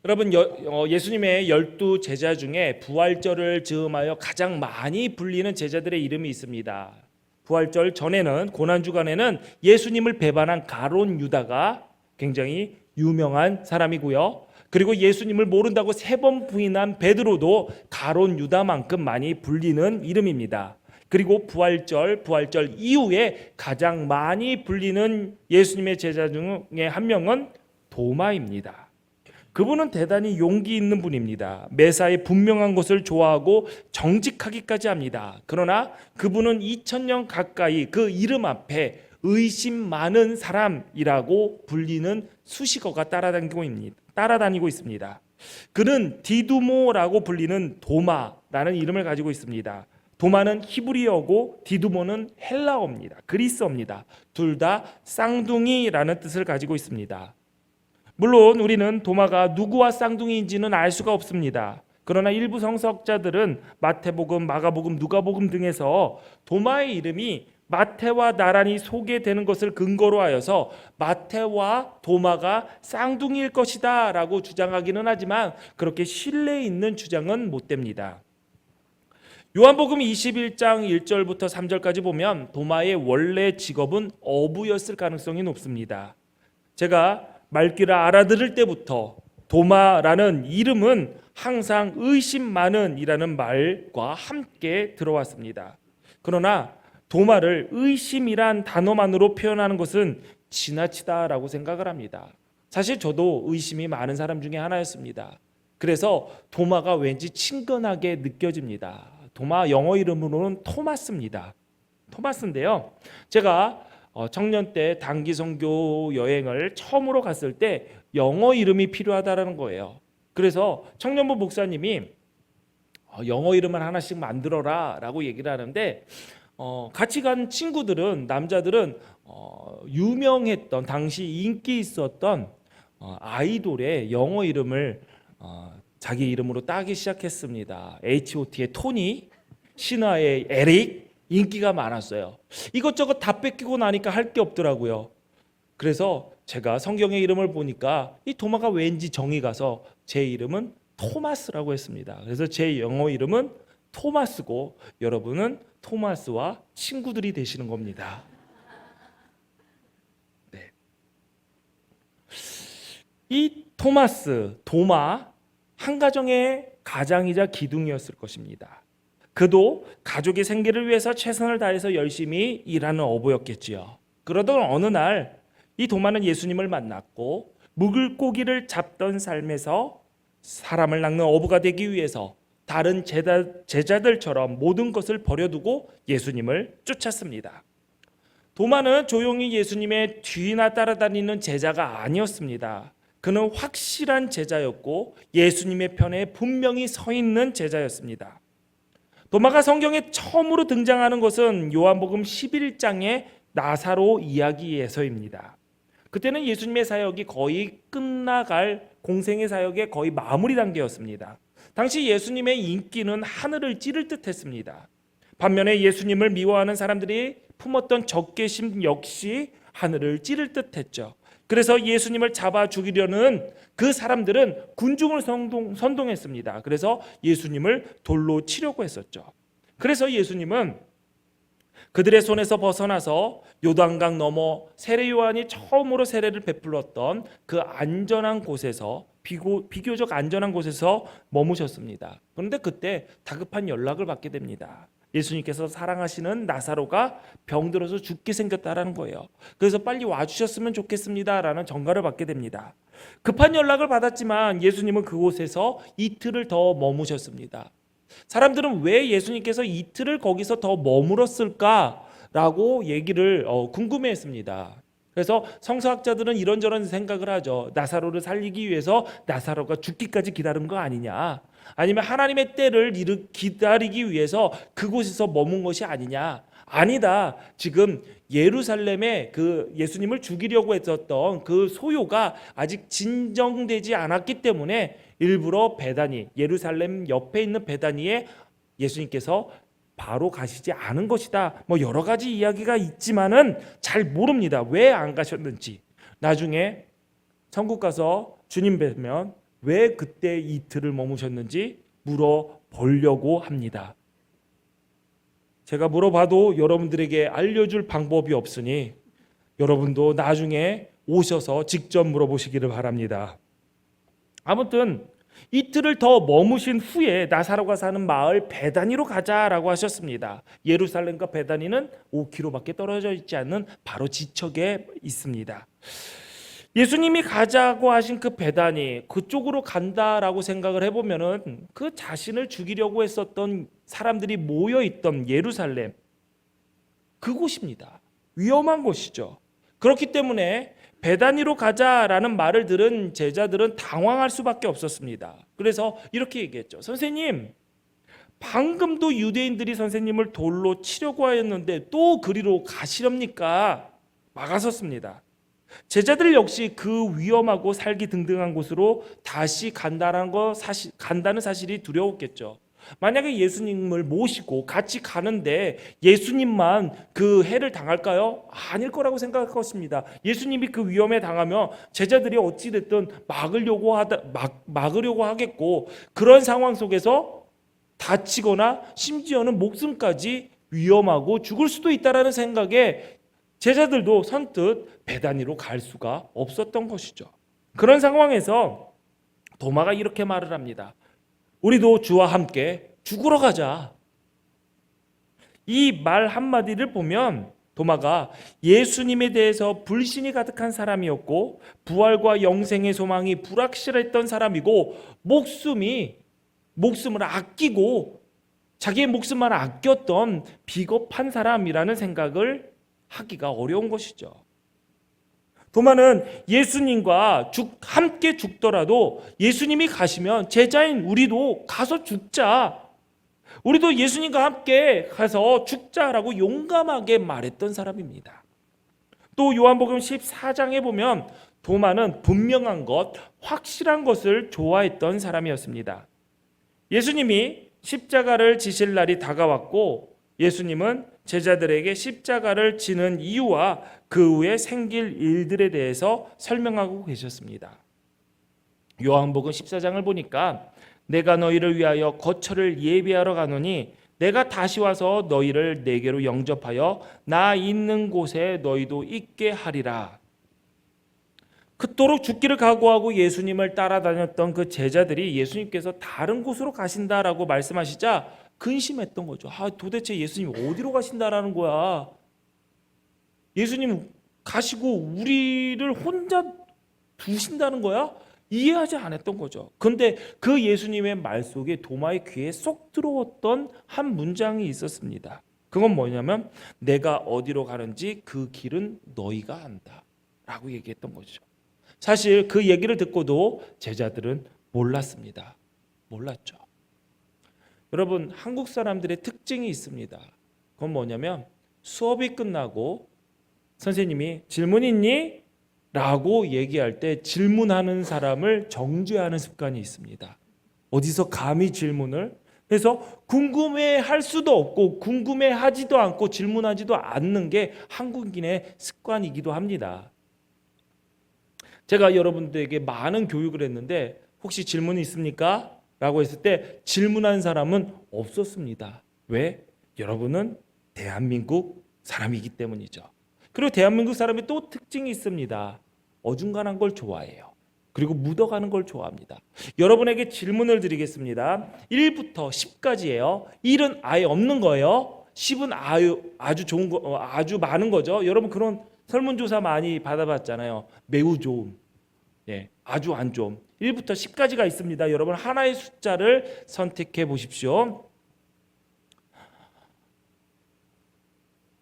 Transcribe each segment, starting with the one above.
여러분, 예수님의 12 제자 중에 부활절을 즈음하여 가장 많이 불리는 제자들의 이름이 있습니다. 부활절 전에는, 고난주간에는 예수님을 배반한 가룟 유다가 굉장히 유명한 사람이고요. 그리고 예수님을 모른다고 3번 부인한 베드로도 가룟 유다만큼 많이 불리는 이름입니다. 그리고 부활절 이후에 가장 많이 불리는 예수님의 제자 중에 한 명은 도마입니다. 그분은 대단히 용기 있는 분입니다. 매사에 분명한 것을 좋아하고 정직하기까지 합니다. 그러나 그분은 2000년 가까이 그 이름 앞에 의심 많은 사람이라고 불리는 수식어가 따라다니고 있습니다. 그는 디두모라고 불리는 도마라는 이름을 가지고 있습니다. 도마는 히브리어고 디두모는 헬라어입니다. 그리스어입니다. 둘 다 쌍둥이라는 뜻을 가지고 있습니다. 물론 우리는 도마가 누구와 쌍둥이인지는 알 수가 없습니다. 그러나 일부 성서학자들은 마태복음, 마가복음, 누가복음 등에서 도마의 이름이 마태와 나란히 소개되는 것을 근거로 하여서 마태와 도마가 쌍둥이일 것이다 라고 주장하기는 하지만 그렇게 신뢰 있는 주장은 못 됩니다. 요한복음 21장 1절부터 3절까지 보면 도마의 원래 직업은 어부였을 가능성이 높습니다. 제가 말귀를 알아들을 때부터 도마라는 이름은 항상 의심 많은 이라는 말과 함께 들어왔습니다. 그러나 도마를 의심이란 단어만으로 표현하는 것은 지나치다라고 생각을 합니다. 사실 저도 의심이 많은 사람 중에 하나였습니다. 그래서 도마가 왠지 친근하게 느껴집니다. 도마 영어 이름으로는 토마스입니다. 토마스인데요. 제가 청년 때 단기 선교 여행을 처음으로 갔을 때 영어 이름이 필요하다라는 거예요. 그래서 청년부 목사님이 영어 이름을 하나씩 만들어라 라고 얘기를 하는데 같이 간 친구들은, 남자들은 유명했던, 당시 인기 있었던 아이돌의 영어 이름을 자기 이름으로 따기 시작했습니다. H.O.T의 토니, 신화의 에릭, 인기가 많았어요. 이것저것 다 뺏기고 나니까 할 게 없더라고요. 그래서 제가 성경의 이름을 보니까 이 도마가 왠지 정이 가서 제 이름은 토마스라고 했습니다. 그래서 제 영어 이름은 토마스고 여러분은 토마스와 친구들이 되시는 겁니다. 네. 이 토마스, 도마, 한 가정의 가장이자 기둥이었을 것입니다. 그도 가족의 생계를 위해서 최선을 다해서 열심히 일하는 어부였겠지요. 그러던 어느 날 이 도마는 예수님을 만났고 물고기를 잡던 삶에서 사람을 낚는 어부가 되기 위해서 다른 제자들처럼 모든 것을 버려두고 예수님을 쫓았습니다. 도마는 조용히 예수님의 뒤나 따라다니는 제자가 아니었습니다. 그는 확실한 제자였고 예수님의 편에 분명히 서 있는 제자였습니다. 도마가 성경에 처음으로 등장하는 것은 요한복음 11장의 나사로 이야기에서입니다. 그때는 예수님의 사역이 거의 끝나갈 공생의 사역의 거의 마무리 단계였습니다. 당시 예수님의 인기는 하늘을 찌를 듯했습니다. 반면에 예수님을 미워하는 사람들이 품었던 적개심 역시 하늘을 찌를 듯했죠. 그래서 예수님을 잡아 죽이려는 그 사람들은 군중을 선동했습니다. 그래서 예수님을 돌로 치려고 했었죠. 그래서 예수님은 그들의 손에서 벗어나서 요단강 너머 세례 요한이 처음으로 세례를 베풀었던 그 안전한 곳에서 비교적 안전한 곳에서 머무셨습니다. 그런데 그때 다급한 연락을 받게 됩니다. 예수님께서 사랑하시는 나사로가 병들어서 죽게 생겼다라는 거예요. 그래서 빨리 와주셨으면 좋겠습니다라는 전가를 받게 됩니다. 급한 연락을 받았지만 예수님은 그곳에서 이틀을 더 머무셨습니다. 사람들은 왜 예수님께서 이틀을 거기서 더 머물었을까라고 얘기를 궁금해했습니다. 그래서 성서학자들은 이런저런 생각을 하죠. 나사로를 살리기 위해서 나사로가 죽기까지 기다린 거 아니냐, 아니면 하나님의 때를 기다리기 위해서 그곳에서 머문 것이 아니냐. 아니다. 지금 예루살렘에 그 예수님을 죽이려고 했었던 그 소요가 아직 진정되지 않았기 때문에 일부러 베다니, 예루살렘 옆에 있는 베다니에 예수님께서 바로 가시지 않은 것이다. 뭐 여러 가지 이야기가 있지만은 잘 모릅니다. 왜 안 가셨는지. 나중에 천국 가서 주님 뵈면 왜 그때 이틀을 머무셨는지 물어보려고 합니다. 제가 물어봐도 여러분들에게 알려줄 방법이 없으니 여러분도 나중에 오셔서 직접 물어보시기를 바랍니다. 아무튼 이틀을 더 머무신 후에 나사로가 사는 마을 베다니로 가자라고 하셨습니다. 예루살렘과 베다니는 5km밖에 떨어져 있지 않는 바로 지척에 있습니다. 예수님이 가자고 하신 그 베다니, 그쪽으로 간다라고 생각을 해보면은 그 자신을 죽이려고 했었던 사람들이 모여있던 예루살렘, 그곳입니다. 위험한 곳이죠. 그렇기 때문에 베다니로 가자라는 말을 들은 제자들은 당황할 수밖에 없었습니다. 그래서 이렇게 얘기했죠. 선생님, 방금도 유대인들이 선생님을 돌로 치려고 하였는데 또 그리로 가시렵니까? 막아섰습니다. 제자들 역시 그 위험하고 살기 등등한 곳으로 다시 간다는 사실이 두려웠겠죠. 만약에 예수님을 모시고 같이 가는데 예수님만 그 해를 당할까요? 아닐 거라고 생각할 것입니다. 예수님이 그 위험에 당하면 제자들이 어찌됐든 막으려고 하겠고, 그런 상황 속에서 다치거나 심지어는 목숨까지 위험하고 죽을 수도 있다라는 생각에 제자들도 선뜻 베다니로 갈 수가 없었던 것이죠. 그런 상황에서 도마가 이렇게 말을 합니다. 우리도 주와 함께 죽으러 가자. 이 말 한마디를 보면 도마가 예수님에 대해서 불신이 가득한 사람이었고 부활과 영생의 소망이 불확실했던 사람이고 목숨을 아끼고 자기의 목숨만 아꼈던 비겁한 사람이라는 생각을 하기가 어려운 것이죠. 도마는 예수님과 함께 죽더라도 예수님이 가시면 제자인 우리도 가서 죽자. 우리도 예수님과 함께 가서 죽자라고 용감하게 말했던 사람입니다. 또 요한복음 14장에 보면 도마는 분명한 것, 확실한 것을 좋아했던 사람이었습니다. 예수님이 십자가를 지실 날이 다가왔고 예수님은 제자들에게 십자가를 지는 이유와 그 후에 생길 일들에 대해서 설명하고 계셨습니다. 요한복음 14장을 보니까 내가 너희를 위하여 거처를 예비하러 가노니 내가 다시 와서 너희를 내게로 영접하여 나 있는 곳에 너희도 있게 하리라. 그토록 죽기를 각오하고 예수님을 따라다녔던 그 제자들이 예수님께서 다른 곳으로 가신다라고 말씀하시자 근심했던 거죠. 도대체 예수님 어디로 가신다라는 거야? 예수님 가시고 우리를 혼자 두신다는 거야? 이해하지 않았던 거죠. 그런데 그 예수님의 말 속에 도마의 귀에 쏙 들어왔던 한 문장이 있었습니다. 그건 뭐냐면 내가 어디로 가는지 그 길은 너희가 안다 라고 얘기했던 거죠. 사실 그 얘기를 듣고도 제자들은 몰랐습니다. 몰랐죠. 여러분, 한국 사람들의 특징이 있습니다. 그건 뭐냐면 수업이 끝나고 선생님이 질문 있니? 라고 얘기할 때 질문하는 사람을 정죄하는 습관이 있습니다. 어디서 감히 질문을 해서 궁금해할 수도 없고 궁금해하지도 않고 질문하지도 않는 게 한국인의 습관이기도 합니다. 제가 여러분들에게 많은 교육을 했는데 혹시 질문이 있습니까? 라고 했을 때 질문한 사람은 없었습니다. 왜? 여러분은 대한민국 사람이기 때문이죠. 그리고 대한민국 사람이 또 특징이 있습니다. 어중간한 걸 좋아해요. 그리고 묻어가는 걸 좋아합니다. 여러분에게 질문을 드리겠습니다. 1부터 10까지예요. 1은 아예 없는 거예요. 10은 아주 좋은 거, 아주 많은 거죠. 여러분 그런 설문조사 많이 받아봤잖아요. 매우 좋음, 아주 안 좋음. 1부터 10까지가 있습니다. 여러분 하나의 숫자를 선택해 보십시오.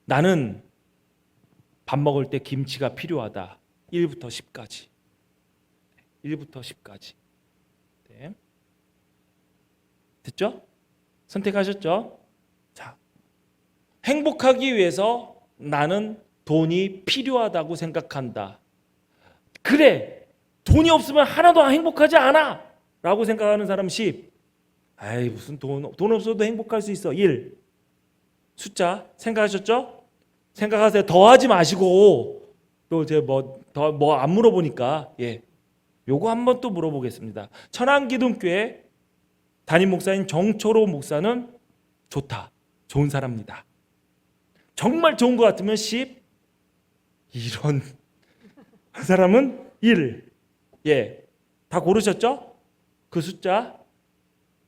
나는 밥 먹을 때 김치가 필요하다. 1부터 10까지. 1부터 10까지. 네. 됐죠? 선택하셨죠? 자, 행복하기 위해서 나는 돈이 필요하다고 생각한다. 그래, 돈이 없으면 하나도 행복하지 않아 라고 생각하는 사람 10. 아이 무슨 돈 없어도 행복할 수 있어. 1. 숫자 생각하셨죠? 생각하세요. 더 하지 마시고 또 제가 뭐 안 물어보니까 요거 한번 또 물어보겠습니다. 천안기둥교회 담임 목사인 정초로 목사는 좋다, 좋은 사람입니다. 정말 좋은 것 같으면 10, 이런 한 사람은 1. 예, 다 고르셨죠? 그 숫자.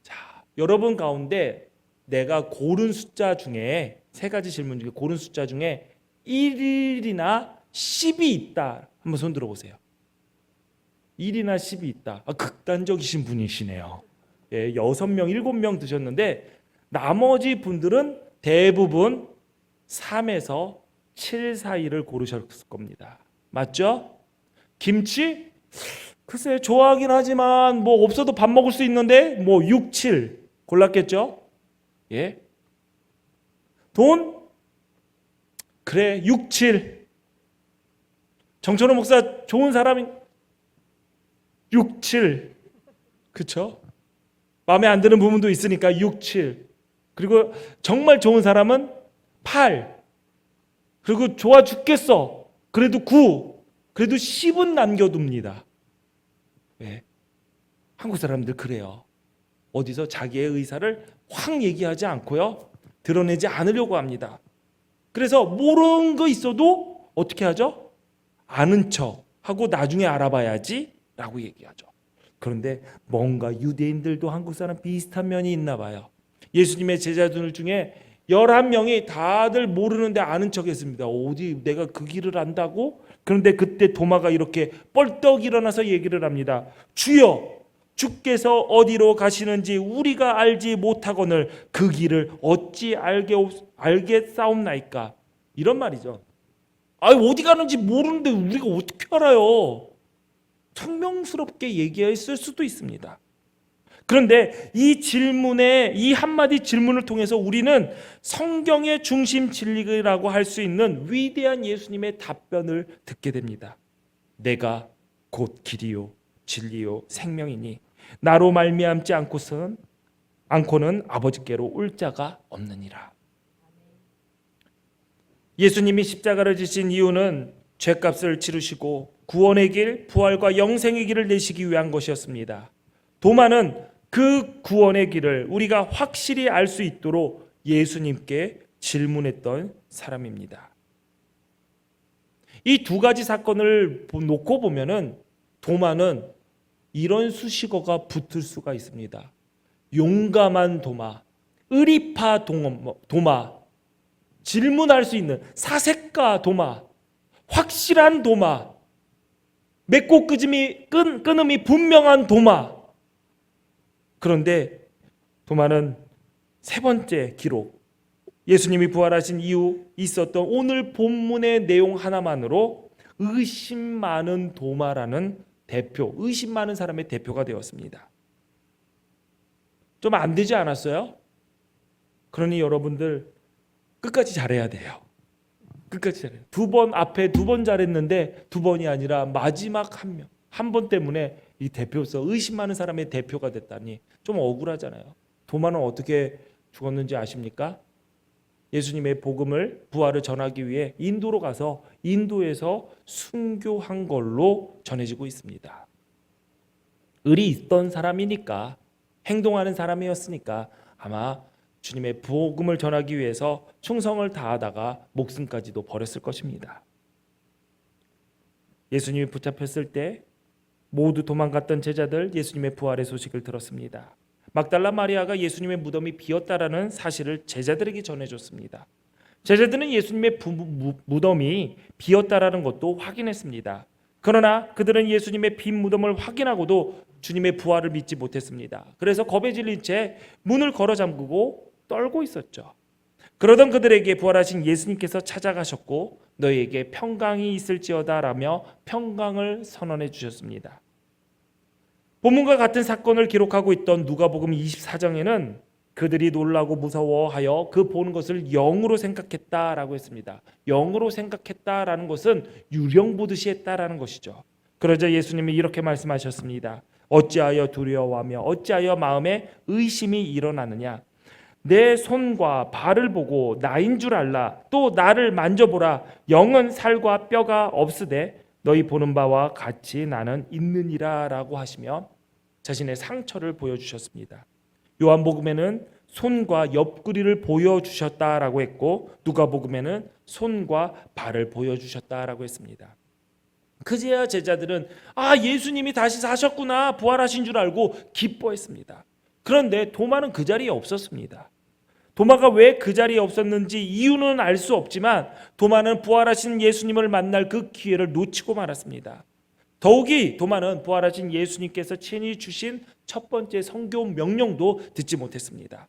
자, 여러분 가운데 내가 고른 숫자 중에 세 가지 질문 중에 고른 숫자 중에 1이나 10이 있다. 한번 손 들어보세요. 1이나 10이 있다. 극단적이신 분이시네요. 예, 6명, 7명 드셨는데 나머지 분들은 대부분 3에서 7 사이를 고르셨을 겁니다. 맞죠? 김치? 글쎄 좋아하긴 하지만 뭐 없어도 밥 먹을 수 있는데 뭐 6, 7 골랐겠죠? 예. 돈? 그래 6, 7. 정철호 목사 좋은 사람이 6, 7. 그쵸? 마음에 안 드는 부분도 있으니까 6, 7. 그리고 정말 좋은 사람은 8. 그리고 좋아 죽겠어. 그래도 9. 그래도 10은 남겨둡니다. 네. 한국 사람들 그래요. 어디서 자기의 의사를 확 얘기하지 않고요. 드러내지 않으려고 합니다. 그래서 모르는 거 있어도 어떻게 하죠? 아는 척 하고 나중에 알아봐야지 라고 얘기하죠. 그런데 뭔가 유대인들도 한국 사람 비슷한 면이 있나 봐요. 예수님의 제자들 중에 11명이 다들 모르는데 아는 척 했습니다. 어디 내가 그 길을 안다고? 그런데 그때 도마가 이렇게 뻘떡 일어나서 얘기를 합니다. 주여, 주께서 어디로 가시는지 우리가 알지 못하거늘 그 길을 어찌 알겠사옵나이까? 이런 말이죠. 어디 가는지 모르는데 우리가 어떻게 알아요? 퉁명스럽게 얘기했을 수도 있습니다. 그런데 이 질문에 이 한마디 질문을 통해서 우리는 성경의 중심 진리라고 할 수 있는 위대한 예수님의 답변을 듣게 됩니다. 내가 곧 길이요 진리요 생명이니 나로 말미암지 않고는 아버지께로 올 자가 없느니라. 예수님이 십자가를 지신 이유는 죄값을 치르시고 구원의 길, 부활과 영생의 길을 내시기 위한 것이었습니다. 도마는 그 구원의 길을 우리가 확실히 알 수 있도록 예수님께 질문했던 사람입니다. 이 두 가지 사건을 놓고 보면은 도마는 이런 수식어가 붙을 수가 있습니다. 용감한 도마, 의리파 도마, 질문할 수 있는 사색가 도마, 확실한 도마, 맺고 끊음이 분명한 도마. 그런데 도마는 세 번째 기록, 예수님이 부활하신 이후 있었던 오늘 본문의 내용 하나만으로 의심 많은 도마라는 대표, 의심 많은 사람의 대표가 되었습니다. 좀 안 되지 않았어요? 그러니 여러분들 끝까지 잘해야 돼요. 끝까지 잘해요. 앞에 두 번 잘했는데 두 번이 아니라 마지막 한 명, 한 번 때문에 이 대표서 의심 많은 사람의 대표가 됐다니 좀 억울하잖아요. 도마는 어떻게 죽었는지 아십니까? 예수님의 복음을, 부활을 전하기 위해 인도로 가서 인도에서 순교한 걸로 전해지고 있습니다. 의리 있던 사람이니까, 행동하는 사람이었으니까 아마 주님의 복음을 전하기 위해서 충성을 다하다가 목숨까지도 버렸을 것입니다. 예수님이 붙잡혔을 때 모두 도망갔던 제자들 예수님의 부활의 소식을 들었습니다. 막달라 마리아가 예수님의 무덤이 비었다라는 사실을 제자들에게 전해줬습니다. 제자들은 예수님의 무덤이 비었다라는 것도 확인했습니다. 그러나 그들은 예수님의 빈 무덤을 확인하고도 주님의 부활을 믿지 못했습니다. 그래서 겁에 질린 채 문을 걸어 잠그고 떨고 있었죠. 그러던 그들에게 부활하신 예수님께서 찾아가셨고 너희에게 평강이 있을지어다 라며 평강을 선언해 주셨습니다. 본문과 같은 사건을 기록하고 있던 누가복음 24장에는 그들이 놀라고 무서워하여 그 보는 것을 영으로 생각했다라고 했습니다. 영으로 생각했다라는 것은 유령 보듯이 했다라는 것이죠. 그러자 예수님이 이렇게 말씀하셨습니다. 어찌하여 두려워하며 어찌하여 마음에 의심이 일어나느냐. 내 손과 발을 보고 나인 줄 알라. 또 나를 만져보라. 영은 살과 뼈가 없으되 너희 보는 바와 같이 나는 있느니라 라고 하시며 자신의 상처를 보여주셨습니다. 요한복음에는 손과 옆구리를 보여주셨다라고 했고 누가복음에는 손과 발을 보여주셨다라고 했습니다. 그제야 제자들은 예수님이 다시 사셨구나, 부활하신 줄 알고 기뻐했습니다. 그런데 도마는 그 자리에 없었습니다. 도마가 왜 그 자리에 없었는지 이유는 알 수 없지만 도마는 부활하신 예수님을 만날 그 기회를 놓치고 말았습니다. 더욱이 도마는 부활하신 예수님께서 친히 주신 첫 번째 성교 명령도 듣지 못했습니다.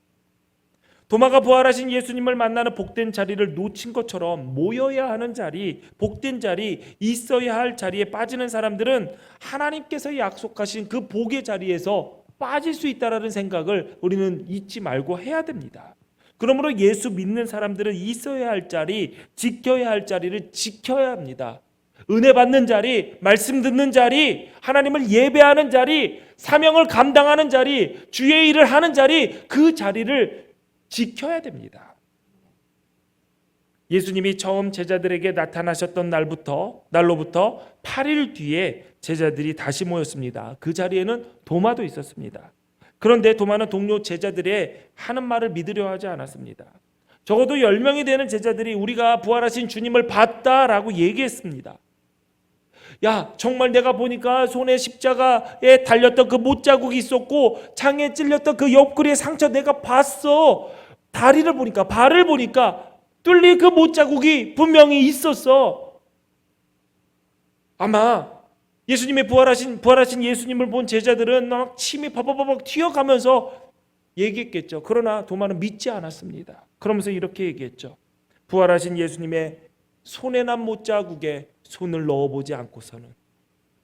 도마가 부활하신 예수님을 만나는 복된 자리를 놓친 것처럼 모여야 하는 자리, 복된 자리, 있어야 할 자리에 빠지는 사람들은 하나님께서 약속하신 그 복의 자리에서 빠질 수 있다는 생각을 우리는 잊지 말고 해야 됩니다. 그러므로 예수 믿는 사람들은 있어야 할 자리, 지켜야 할 자리를 지켜야 합니다. 은혜 받는 자리, 말씀 듣는 자리, 하나님을 예배하는 자리, 사명을 감당하는 자리, 주의 일을 하는 자리, 그 자리를 지켜야 됩니다. 예수님이 처음 제자들에게 나타나셨던 날로부터 8일 뒤에 제자들이 다시 모였습니다. 그 자리에는 도마도 있었습니다. 그런데 도마는 동료 제자들의 하는 말을 믿으려 하지 않았습니다. 적어도 10명이 되는 제자들이 우리가 부활하신 주님을 봤다라고 얘기했습니다. 야, 정말 내가 보니까 손에 십자가에 달렸던 그 못자국이 있었고 창에 찔렸던 그 옆구리의 상처 내가 봤어. 다리를 보니까, 발을 보니까 뚫린 그 못자국이 분명히 있었어. 아마 예수님의 부활하신 예수님을 본 제자들은 막 침이 버벅버벅 튀어가면서 얘기했겠죠. 그러나 도마는 믿지 않았습니다. 그러면서 이렇게 얘기했죠. 부활하신 예수님의 손에 난 못자국에 손을 넣어보지 않고서는,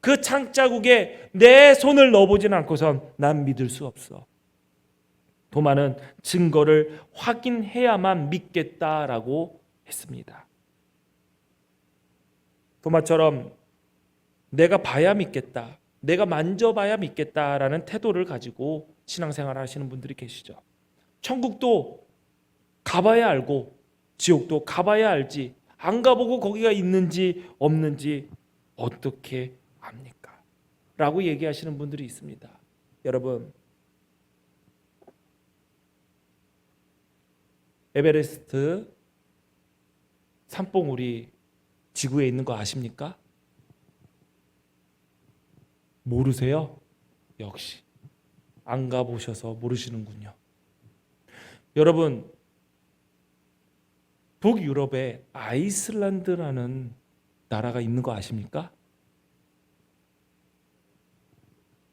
그 창자국에 내 손을 넣어보지는 않고선 난 믿을 수 없어. 도마는 증거를 확인해야만 믿겠다라고 했습니다. 도마처럼 내가 봐야 믿겠다, 내가 만져봐야 믿겠다라는 태도를 가지고 신앙생활을 하시는 분들이 계시죠. 천국도 가봐야 알고 지옥도 가봐야 알지, 안 가보고 거기가 있는지 없는지 어떻게 압니까? 라고 얘기하시는 분들이 있습니다. 여러분, 에베레스트 산봉우리 지구에 있는 거 아십니까? 모르세요? 역시 안 가보셔서 모르시는군요. 여러분, 북유럽에 아이슬란드라는 나라가 있는 거 아십니까?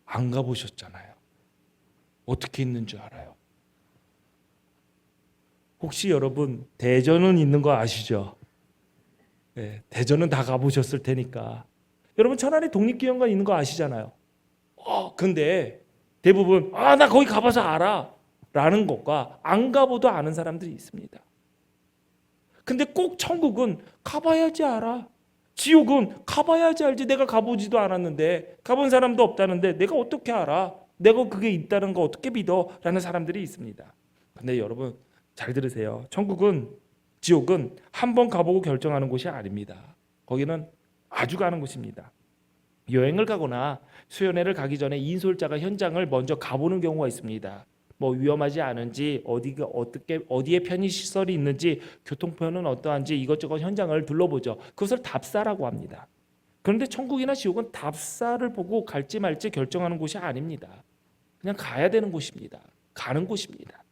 안 가보셨잖아요. 어떻게 있는 줄 알아요? 혹시 여러분 대전은 있는 거 아시죠? 네, 대전은 다 가보셨을 테니까. 여러분 천안에 독립기념관 있는 거 아시잖아요. 근데 대부분 나 거기 가봐서 알아 라는 것과 안 가보도 아는 사람들이 있습니다. 근데 꼭 천국은 가봐야지 알아, 지옥은 가봐야지 알지, 내가 가보지도 않았는데, 가본 사람도 없다는데 내가 어떻게 알아, 내가 그게 있다는 거 어떻게 믿어? 라는 사람들이 있습니다. 근데 여러분 잘 들으세요. 천국은, 지옥은 한 번 가보고 결정하는 곳이 아닙니다. 거기는 아주 가는 곳입니다. 여행을 가거나 수련회를 가기 전에 인솔자가 현장을 먼저 가보는 경우가 있습니다. 뭐 위험하지 않은지, 어디에 편의시설이 있는지, 교통편은 어떠한지 이것저것 현장을 둘러보죠. 그것을 답사라고 합니다. 그런데 천국이나 지옥은 답사를 보고 갈지 말지 결정하는 곳이 아닙니다. 그냥 가야 되는 곳입니다. 가는 곳입니다.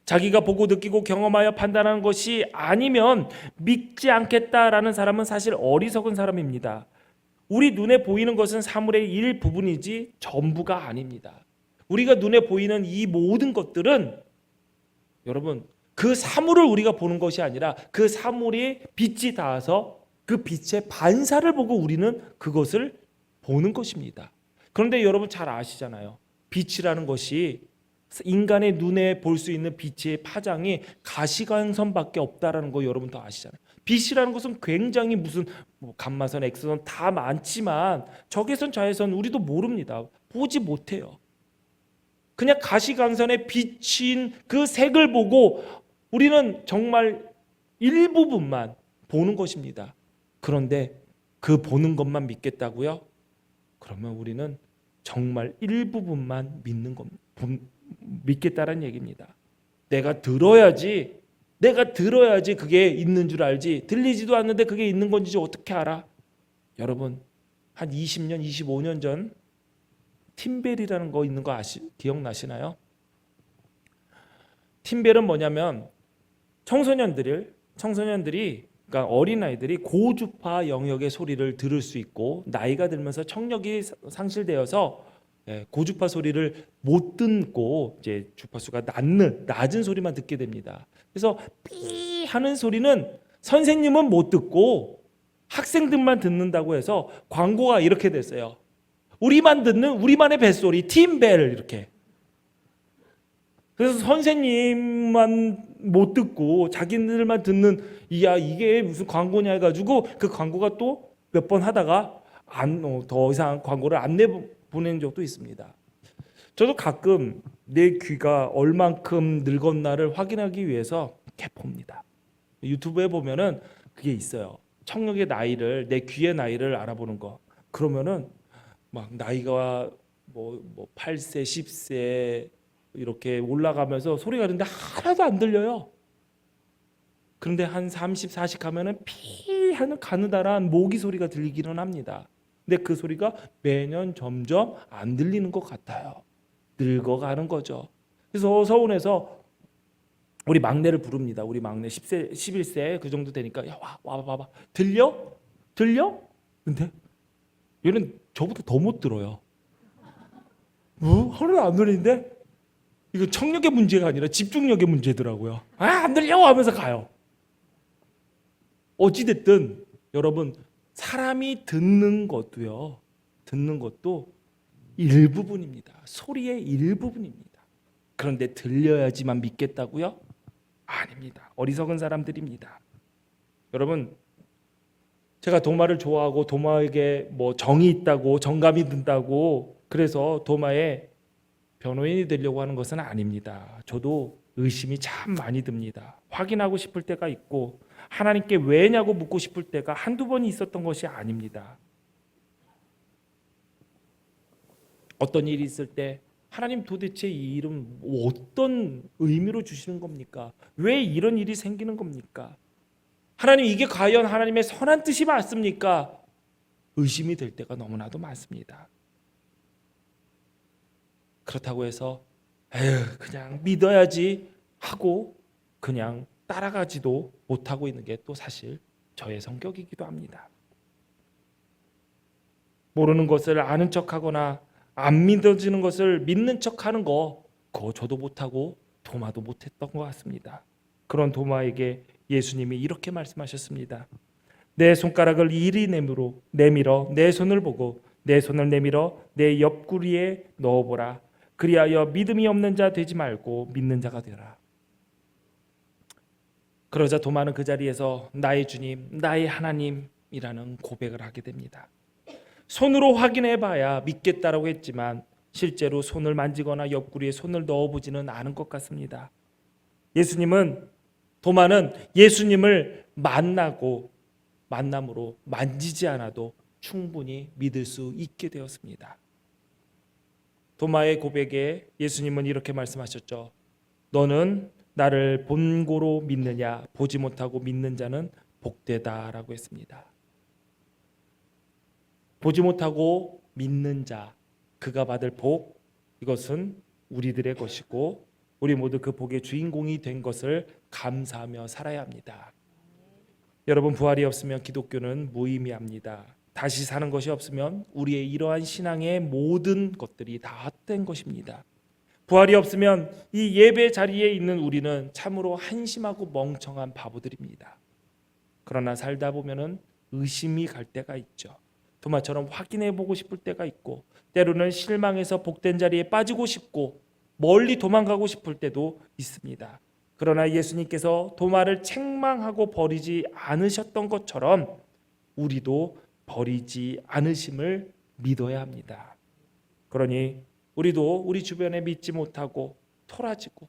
자기가 보고 느끼고 경험하여 판단하는 것이 아니면 믿지 않겠다라는 사람은 사실 어리석은 사람입니다. 우리 눈에 보이는 것은 사물의 일부분이지 전부가 아닙니다. 우리가 눈에 보이는 이 모든 것들은 여러분 그 사물을 우리가 보는 것이 아니라 그 사물이 빛이 닿아서 그 빛의 반사를 보고 우리는 그것을 보는 것입니다. 그런데 여러분 잘 아시잖아요. 빛이라는 것이, 인간의 눈에 볼 수 있는 빛의 파장이 가시광선밖에 없다라는 거 여러분 다 아시잖아요. 빛이라는 것은 굉장히 무슨 감마선, X선 다 많지만 적외선, 자외선 우리도 모릅니다. 보지 못해요. 그냥 가시광선에 비친 그 색을 보고 우리는 정말 일부분만 보는 것입니다. 그런데 그 보는 것만 믿겠다고요? 그러면 우리는 정말 일부분만 믿겠다는 얘기입니다. 내가 들어야지 그게 있는 줄 알지, 들리지도 않는데 그게 있는 건지 어떻게 알아? 여러분, 한 20년, 25년 전 팀벨이라는 거 있는 거 기억나시나요? 팀벨은 뭐냐면 청소년들이 그러니까 어린아이들이 고주파 영역의 소리를 들을 수 있고, 나이가 들면서 청력이 상실되어서 고주파 소리를 못 듣고 이제 주파수가 낮은 소리만 듣게 됩니다. 그래서 삐 하는 소리는 선생님은 못 듣고 학생들만 듣는다고 해서 광고가 이렇게 됐어요. 우리만 듣는 우리만의 벨소리 팀벨, 이렇게. 그래서 선생님만 못 듣고 자기들만 듣는, 이게 무슨 광고냐 해가지고 그 광고가 또 몇 번 하다가 더 이상 광고를 안 내보낸 적도 있습니다. 저도 가끔 내 귀가 얼만큼 늙었나를 확인하기 위해서 이렇게 봅니다. 유튜브에 보면은 그게 있어요. 청력의 나이를, 내 귀의 나이를 알아보는 거. 그러면은 막 나이가 뭐 8세, 10세 이렇게 올라가면서 소리가 있는데 하나도 안 들려요. 그런데 한 30, 40 가면은 피 하는 가느다란 모기 소리가 들리기는 합니다. 근데 그 소리가 매년 점점 안 들리는 것 같아요. 늙어가는 거죠. 그래서 서울에서 우리 막내를 부릅니다. 우리 막내 10세, 11세 그 정도 되니까, 야, 와봐. 들려? 근데 얘는 저보다 더 못 들어요. 하나도 안 들리는데 이거 청력의 문제가 아니라 집중력의 문제더라고요. 안 들려 하면서 가요. 어찌됐든 여러분, 사람이 듣는 것도 일부분입니다. 소리의 일부분입니다. 그런데 들려야지만 믿겠다고요? 아닙니다. 어리석은 사람들입니다. 여러분, 제가 도마를 좋아하고 도마에게 정이 있다고, 정감이 든다고 그래서 도마의 변호인이 되려고 하는 것은 아닙니다. 저도 의심이 참 많이 듭니다. 확인하고 싶을 때가 있고 하나님께 왜냐고 묻고 싶을 때가 한두 번이 있었던 것이 아닙니다. 어떤 일이 있을 때 하나님, 도대체 이 일은 어떤 의미로 주시는 겁니까? 왜 이런 일이 생기는 겁니까? 하나님, 이게 과연 하나님의 선한 뜻이 맞습니까? 의심이 될 때가 너무나도 많습니다. 그렇다고 해서 그냥 믿어야지 하고 그냥 따라가지도 못하고 있는 게 또 사실 저의 성격이기도 합니다. 모르는 것을 아는 척하거나 안 믿어지는 것을 믿는 척하는 거, 그거 저도 못하고 도마도 못했던 것 같습니다. 그런 도마에게 예수님이 이렇게 말씀하셨습니다. 내 손가락을 이리 내밀어 내 손을 보고 내 손을 내밀어 내 옆구리에 넣어보라. 그리하여 믿음이 없는 자 되지 말고 믿는 자가 되라. 그러자 도마는 그 자리에서 나의 주님, 나의 하나님이라는 고백을 하게 됩니다. 손으로 확인해 봐야 믿겠다라고 했지만 실제로 손을 만지거나 옆구리에 손을 넣어보지는 않은 것 같습니다. 도마는 예수님을 만남으로 만지지 않아도 충분히 믿을 수 있게 되었습니다. 도마의 고백에 예수님은 이렇게 말씀하셨죠. 너는 나를 본고로 믿느냐? 보지 못하고 믿는 자는 복되다라고 했습니다. 보지 못하고 믿는 자, 그가 받을 복, 이것은 우리들의 것이고 우리 모두 그 복의 주인공이 된 것을 감사하며 살아야 합니다. 여러분, 부활이 없으면 기독교는 무의미합니다. 다시 사는 것이 없으면 우리의 이러한 신앙의 모든 것들이 다 헛된 것입니다. 부활이 없으면 이 예배 자리에 있는 우리는 참으로 한심하고 멍청한 바보들입니다. 그러나 살다 보면은 의심이 갈 때가 있죠. 도마처럼 확인해 보고 싶을 때가 있고, 때로는 실망해서 복된 자리에 빠지고 싶고 멀리 도망가고 싶을 때도 있습니다. 그러나 예수님께서 도마를 책망하고 버리지 않으셨던 것처럼 우리도 버리지 않으심을 믿어야 합니다. 그러니 우리도 우리 주변에 믿지 못하고 토라지고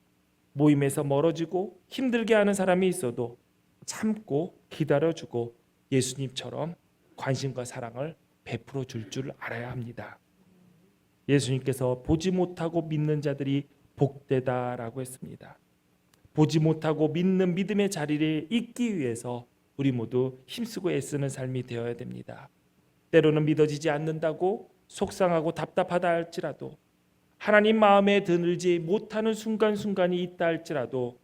모임에서 멀어지고 힘들게 하는 사람이 있어도 참고 기다려주고 예수님처럼 관심과 사랑을 베풀어 줄 줄 알아야 합니다. 예수님께서 보지 못하고 믿는 자들이 복되다라고 했습니다. 보지 못하고 믿는 믿음의 자리를 잇기 위해서 우리 모두 힘쓰고 애쓰는 삶이 되어야 됩니다. 때로는 믿어지지 않는다고 속상하고 답답하다 할지라도, 하나님 마음에 드늘지 못하는 순간순간이 있다 할지라도,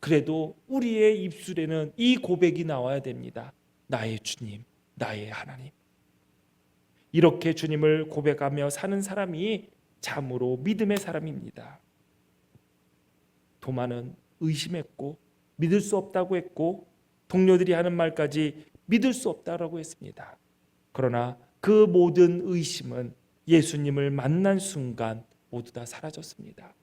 그래도 우리의 입술에는 이 고백이 나와야 됩니다. 나의 주님, 나의 하나님. 이렇게 주님을 고백하며 사는 사람이 참으로 믿음의 사람입니다. 도마는 의심했고 믿을 수 없다고 했고, 동료들이 하는 말까지 믿을 수 없다라고 했습니다. 그러나 그 모든 의심은 예수님을 만난 순간 모두 다 사라졌습니다.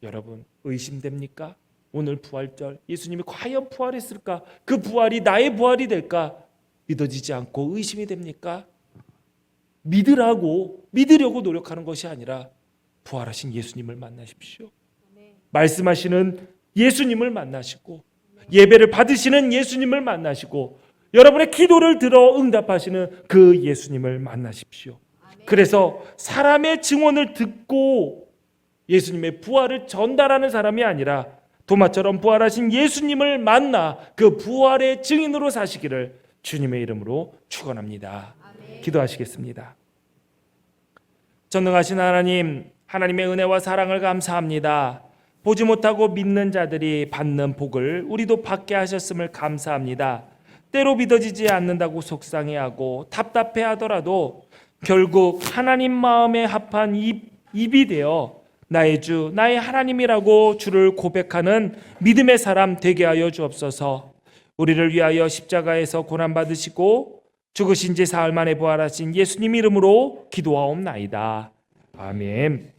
여러분, 의심됩니까? 오늘 부활절 예수님이 과연 부활했을까? 그 부활이 나의 부활이 될까? 믿어지지 않고 의심이 됩니까? 믿으려고 노력하는 것이 아니라 부활하신 예수님을 만나십시오. 말씀하시는 예수님을 만나시고, 예배를 받으시는 예수님을 만나시고, 여러분의 기도를 들어 응답하시는 그 예수님을 만나십시오. 그래서 사람의 증언을 듣고 예수님의 부활을 전달하는 사람이 아니라 도마처럼 부활하신 예수님을 만나 그 부활의 증인으로 사시기를 주님의 이름으로 축원합니다. 기도하시겠습니다. 전능하신 하나님, 하나님의 은혜와 사랑을 감사합니다. 보지 못하고 믿는 자들이 받는 복을 우리도 받게 하셨음을 감사합니다. 때로 믿어지지 않는다고 속상해하고 답답해하더라도 결국 하나님 마음에 합한 입이 되어 나의 주, 나의 하나님이라고 주를 고백하는 믿음의 사람 되게 하여 주옵소서. 우리를 위하여 십자가에서 고난받으시고 죽으신 지 사흘 만에 부활하신 예수님 이름으로 기도하옵나이다. 아멘.